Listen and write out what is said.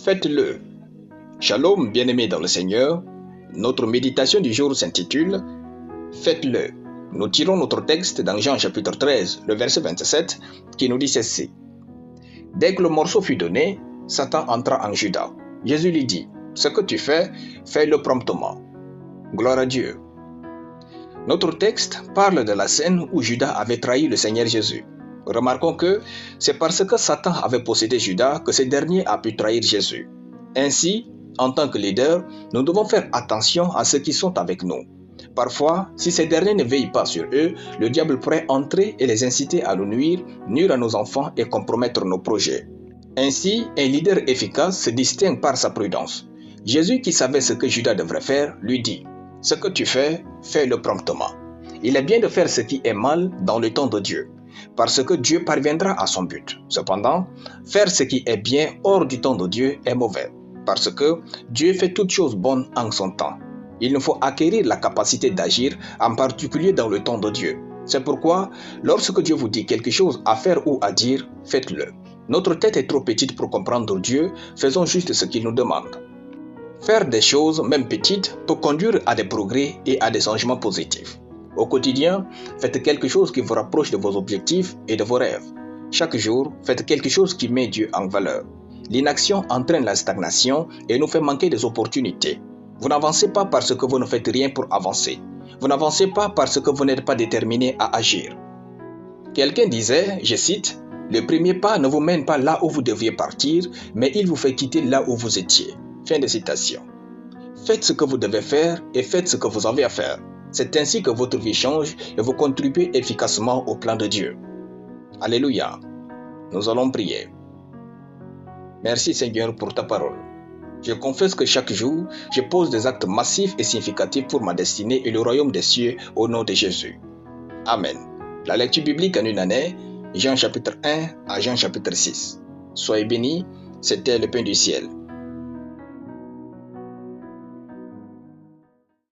Faites-le. Shalom, bien-aimés dans le Seigneur. Notre méditation du jour s'intitule « Faites-le ». Nous tirons notre texte dans Jean chapitre 13, le verset 27, qui nous dit ceci. Dès que le morceau fut donné, Satan entra en Judas. Jésus lui dit, « Ce que tu fais, fais-le promptement. » Gloire à Dieu. Notre texte parle de la scène où Judas avait trahi le Seigneur Jésus. Remarquons que c'est parce que Satan avait possédé Judas que ce dernier a pu trahir Jésus. Ainsi, en tant que leader, nous devons faire attention à ceux qui sont avec nous. Parfois, si ces derniers ne veillent pas sur eux, le diable pourrait entrer et les inciter à nous nuire à nos enfants et compromettre nos projets. Ainsi, un leader efficace se distingue par sa prudence. Jésus, qui savait ce que Judas devrait faire, lui dit « Ce que tu fais, fais-le promptement. » Il est bien de faire ce qui est mal dans le temps de Dieu, parce que Dieu parviendra à son but. Cependant, faire ce qui est bien hors du temps de Dieu est mauvais, parce que Dieu fait toutes choses bonnes en son temps. Il nous faut acquérir la capacité d'agir, en particulier dans le temps de Dieu. C'est pourquoi, lorsque Dieu vous dit quelque chose à faire ou à dire, faites-le. Notre tête est trop petite pour comprendre Dieu, faisons juste ce qu'il nous demande. Faire des choses, même petites, peut conduire à des progrès et à des changements positifs. Au quotidien, faites quelque chose qui vous rapproche de vos objectifs et de vos rêves. Chaque jour, faites quelque chose qui met Dieu en valeur. L'inaction entraîne la stagnation et nous fait manquer des opportunités. Vous n'avancez pas parce que vous ne faites rien pour avancer. Vous n'avancez pas parce que vous n'êtes pas déterminé à agir. Quelqu'un disait, je cite, « Le premier pas ne vous mène pas là où vous deviez partir, mais il vous fait quitter là où vous étiez. » Fin de citation. Faites ce que vous devez faire et faites ce que vous avez à faire. C'est ainsi que votre vie change et vous contribuez efficacement au plan de Dieu. Alléluia. Nous allons prier. Merci Seigneur pour ta parole. Je confesse que chaque jour, je pose des actes massifs et significatifs pour ma destinée et le royaume des cieux au nom de Jésus. Amen. La lecture biblique en une année, Jean chapitre 1 à Jean chapitre 6. Soyez bénis, c'était le pain du ciel.